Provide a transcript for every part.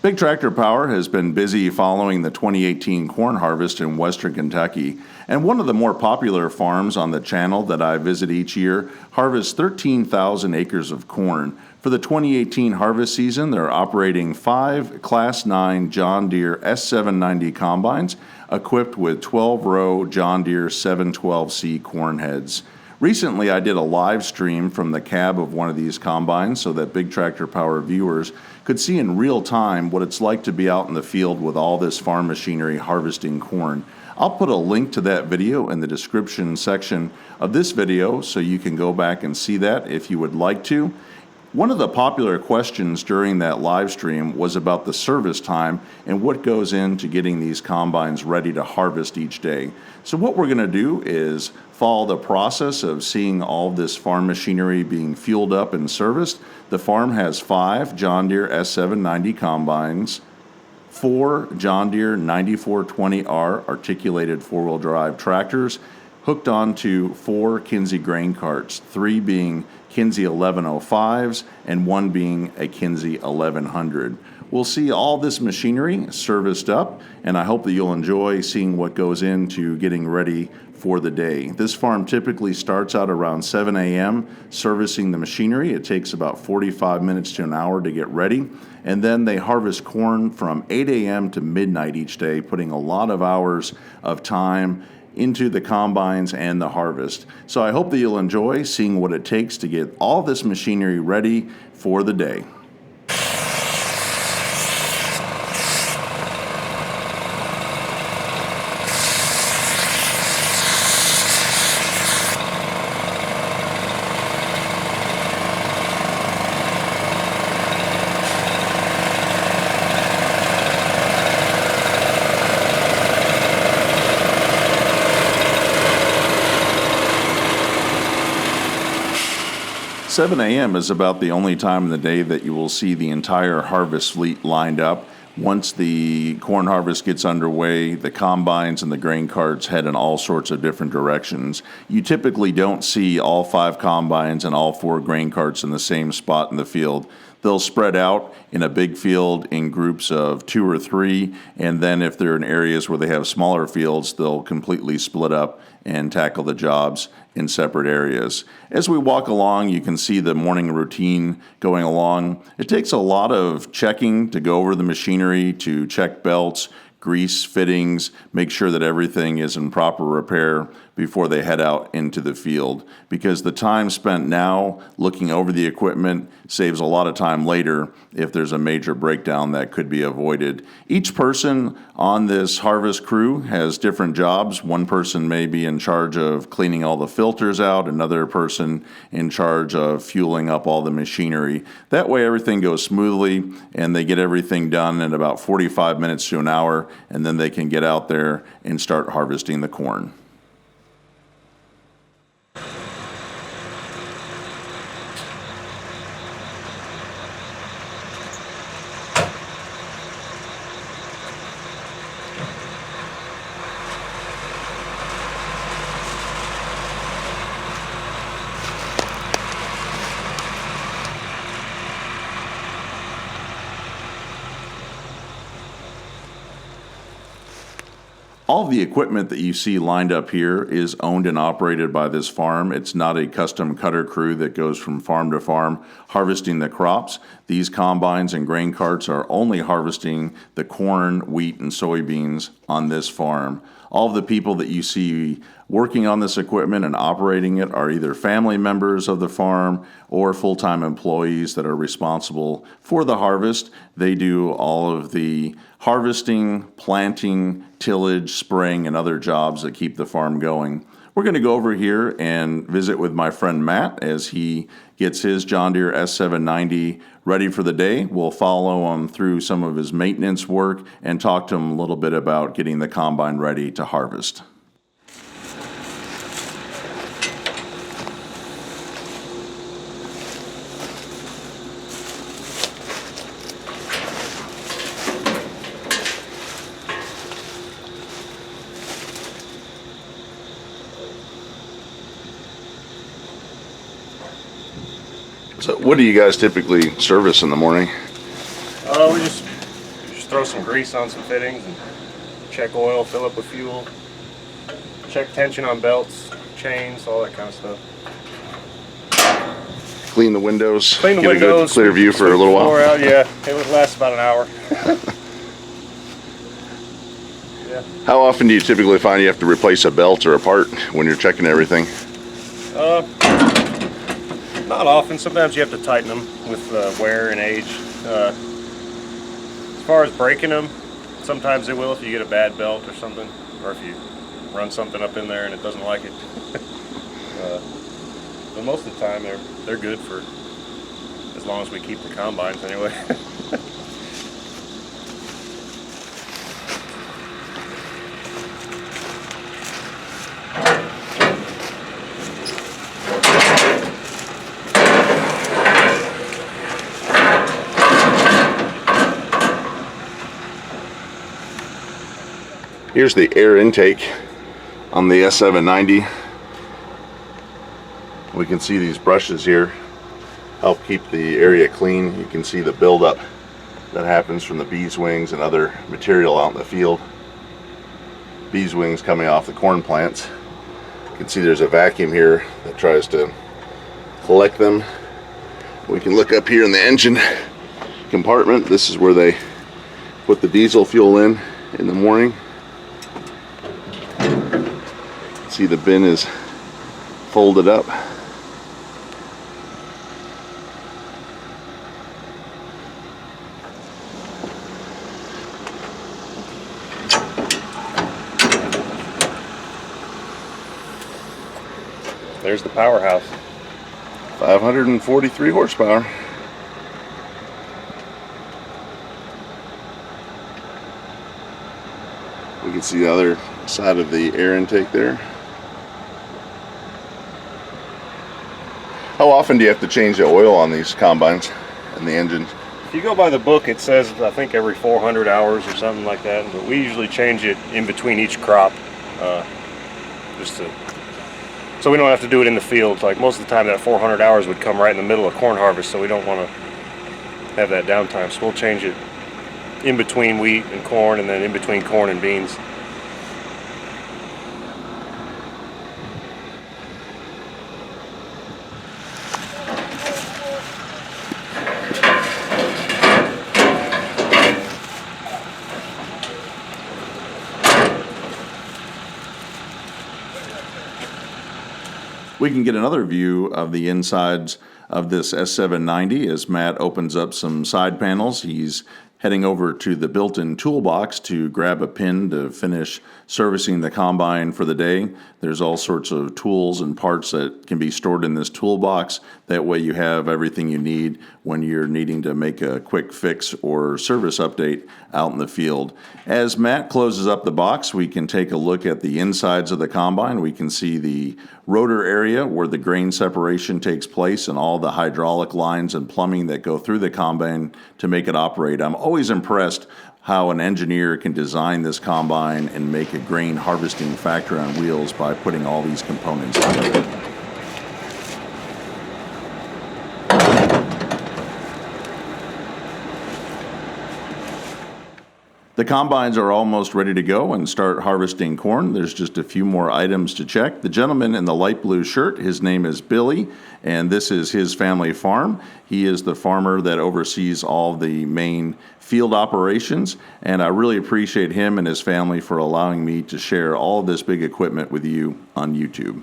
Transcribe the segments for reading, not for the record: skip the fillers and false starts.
Big Tractor Power has been busy following the 2018 corn harvest in western Kentucky, and one of the more popular farms on the channel that I visit each year harvests 13,000 acres of corn. For the 2018 harvest season, they're operating 5 Class 9 John Deere S790 combines equipped with 12-row John Deere 712C corn heads. Recently, I did a live stream from the cab of one of these combines so that Big Tractor Power viewers could see in real time what it's like to be out in the field with all this farm machinery harvesting corn. I'll put a link to that video in the description section of this video so you can go back and see that if you would like to. One of the popular questions during that live stream was about the service time and what goes into getting these combines ready to harvest each day. So what we're going to do is follow the process of seeing all this farm machinery being fueled up and serviced. The farm has 5 John Deere S790 combines, 4 John Deere 9420R articulated four-wheel drive tractors, hooked onto 4 Kinze grain carts, 3 being Kinze 1105s and 1 being a Kinze 1100. We'll see all this machinery serviced up, and I hope that you'll enjoy seeing what goes into getting ready for the day. This farm typically starts out around 7 a.m. servicing the machinery. It takes about 45 minutes to an hour to get ready, and then they harvest corn from 8 a.m. to midnight each day, putting a lot of hours of time into the combines and the harvest. So I hope that you'll enjoy seeing what it takes to get all this machinery ready for the day. Seven a.m. is about the only time in the day that you will see the entire harvest fleet lined up. Once the corn harvest gets underway, the combines and the grain carts head in all sorts of different directions. You typically don't see all 5 combines and all 4 grain carts in the same spot in the field. They'll spread out in a big field in groups of 2 or 3, and then if they're in areas where they have smaller fields, they'll completely split up and tackle the jobs in separate areas. As we walk along, you can see the morning routine going along. It takes a lot of checking to go over the machinery, to check belts, grease fittings, make sure that everything is in proper repair before they head out into the field, because the time spent now looking over the equipment saves a lot of time later if there's a major breakdown that could be avoided. Each person on this harvest crew has different jobs. One person may be in charge of cleaning all the filters out, another person in charge of fueling up all the machinery. That way everything goes smoothly and they get everything done in about 45 minutes to an hour, and then they can get out there and start harvesting the corn. All the equipment that you see lined up here is owned and operated by this farm. It's not a custom cutter crew that goes from farm to farm harvesting the crops. These combines and grain carts are only harvesting the corn, wheat, and soybeans on this farm. All of the people that you see working on this equipment and operating it are either family members of the farm or full-time employees that are responsible for the harvest. They do all of the harvesting, planting, tillage, spraying, and other jobs that keep the farm going. We're going to go over here and visit with my friend Matt as he gets his John Deere S790 ready for the day. We'll follow him through some of his maintenance work and talk to him a little bit about getting the combine ready to harvest. So what do you guys typically service in the morning? We just throw some grease on some fittings and check oil, fill up with fuel, check tension on belts, chains, all that kind of stuff. Clean the windows. Clean the get windows. A good clear view for a little while. Out. Yeah, it would last about an hour. Yeah. How often do you typically find you have to replace a belt or a part when you're checking everything? Not often. Sometimes you have to tighten them with wear and age. As far as breaking them, sometimes they will if you get a bad belt or something, or if you run something up in there and it doesn't like it. But most of the time they're good for as long as we keep the combines anyway. Here's the air intake on the S790. We can see these brushes here help keep the area clean. You can see the buildup that happens from the bees wings and other material out in the field. Bees wings coming off the corn plants. You can see there's a vacuum here that tries to collect them. We can look up here in the engine compartment. This is where they put the diesel fuel in the morning. See, the bin is folded up. There's the powerhouse. 543 horsepower. We can see the other side of the air intake there. How often do you have to change the oil on these combines and the engines? If you go by the book, it says I think every 400 hours or something like that, but we usually change it in between each crop, so we don't have to do it in the field. Like most of the time that 400 hours would come right in the middle of corn harvest, so we don't want to have that downtime. So we'll change it in between wheat and corn, and then in between corn and beans. We can get another view of the insides of this S790 as Matt opens up some side panels. He's heading over to the built-in toolbox to grab a pin to finish servicing the combine for the day. There's all sorts of tools and parts that can be stored in this toolbox. That way you have everything you need when you're needing to make a quick fix or service update out in the field. As Matt closes up the box, we can take a look at the insides of the combine. We can see the rotor area where the grain separation takes place and all the hydraulic lines and plumbing that go through the combine to make it operate. I'm always impressed how an engineer can design this combine and make a grain harvesting factory on wheels by putting all these components together. The combines are almost ready to go and start harvesting corn. There's just a few more items to check. The gentleman in the light blue shirt, his name is Billy, and this is his family farm. He is the farmer that oversees all the main field operations, and I really appreciate him and his family for allowing me to share all of this big equipment with you on YouTube.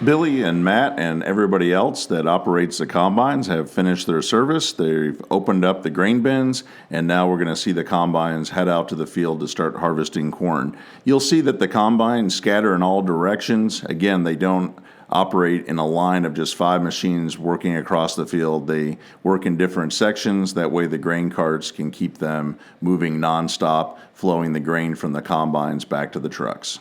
Billy and Matt and everybody else that operates the combines have finished their service. They've opened up the grain bins, and now we're going to see the combines head out to the field to start harvesting corn. You'll see that the combines scatter in all directions. Again, they don't operate in a line of just 5 machines working across the field. They work in different sections. That way the grain carts can keep them moving nonstop, flowing the grain from the combines back to the trucks.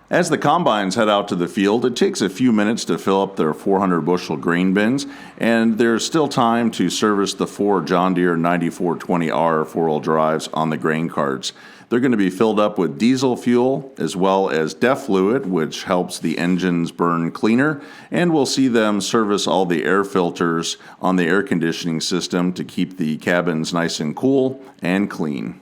As the combines head out to the field, it takes a few minutes to fill up their 400 bushel grain bins, and there's still time to service the 4 John Deere 9420R 4-wheel drives on the grain carts. They're going to be filled up with diesel fuel as well as DEF fluid, which helps the engines burn cleaner, and we'll see them service all the air filters on the air conditioning system to keep the cabins nice and cool and clean.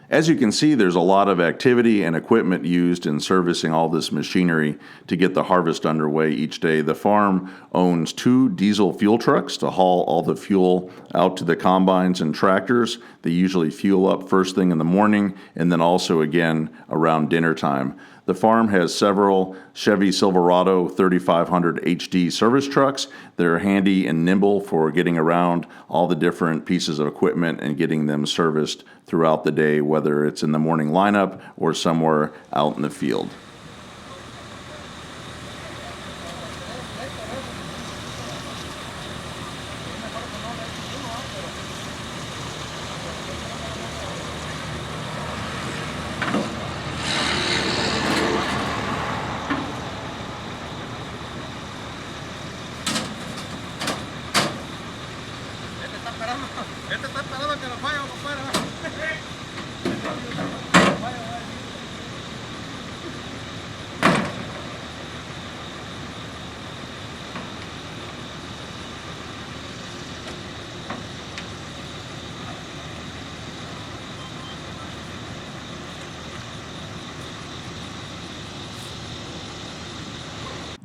As you can see, there's a lot of activity and equipment used in servicing all this machinery to get the harvest underway each day. The farm owns 2 diesel fuel trucks to haul all the fuel out to the combines and tractors. They usually fuel up first thing in the morning and then also again around dinner time. The farm has several Chevy Silverado 3500 HD service trucks. They're handy and nimble for getting around all the different pieces of equipment and getting them serviced throughout the day, whether it's in the morning lineup or somewhere out in the field.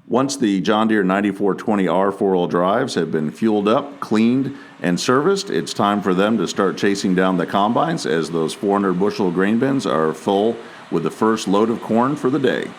Once the John Deere 9420R 4-wheel drives have been fueled up, cleaned, and serviced, it's time for them to start chasing down the combines as those 400 bushel grain bins are full with the first load of corn for the day.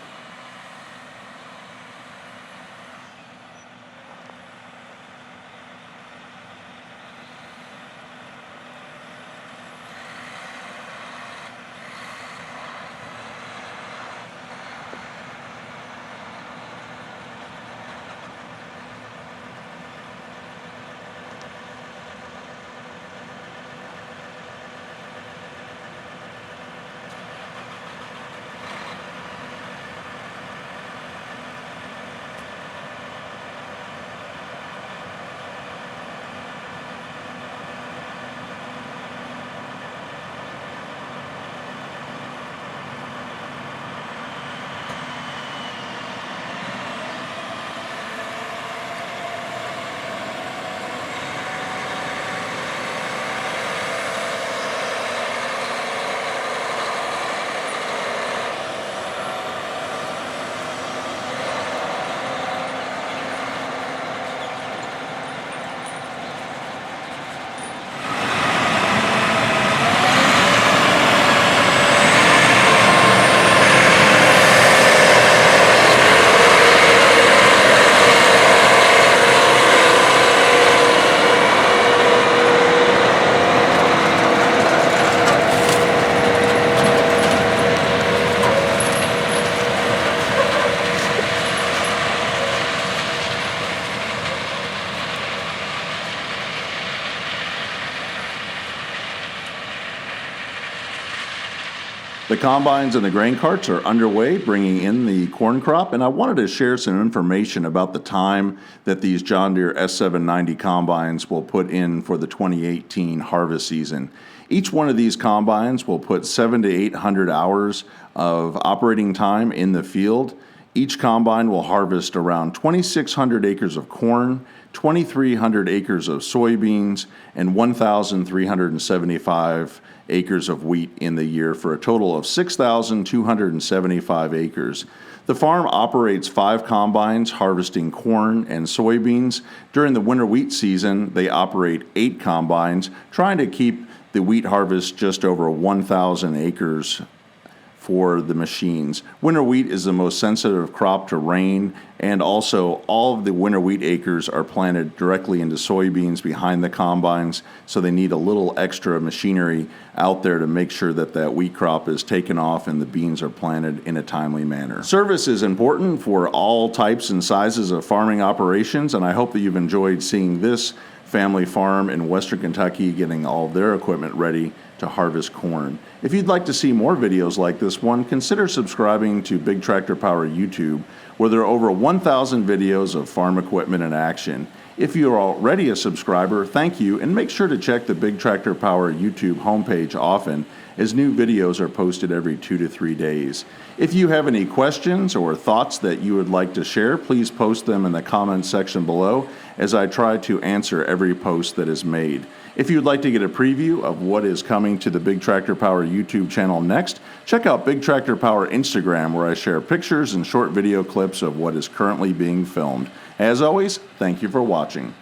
The combines and the grain carts are underway, bringing in the corn crop, and I wanted to share some information about the time that these John Deere S790 combines will put in for the 2018 harvest season. Each one of these combines will put 700 to 800 hours of operating time in the field. Each combine will harvest around 2,600 acres of corn, 2,300 acres of soybeans, and 1,375 acres of wheat in the year for a total of 6,275 acres. The farm operates 5 combines harvesting corn and soybeans. During the winter wheat season, they operate 8 combines, trying to keep the wheat harvest just over 1,000 acres for the machines. Winter wheat is the most sensitive crop to rain, and also all of the winter wheat acres are planted directly into soybeans behind the combines, so they need a little extra machinery out there to make sure that that wheat crop is taken off and the beans are planted in a timely manner. Service is important for all types and sizes of farming operations, and I hope that you've enjoyed seeing this family farm in Western Kentucky getting all of their equipment ready to harvest corn. If you'd like to see more videos like this one, consider subscribing to Big Tractor Power YouTube, where there are over 1,000 videos of farm equipment in action. If you are already a subscriber, thank you, and make sure to check the Big Tractor Power YouTube homepage often, as new videos are posted every 2 to 3 days. If you have any questions or thoughts that you would like to share, please post them in the comments section below, as I try to answer every post that is made. If you'd like to get a preview of what is coming to the Big Tractor Power YouTube channel next, check out Big Tractor Power Instagram, where I share pictures and short video clips of what is currently being filmed. As always, thank you for watching.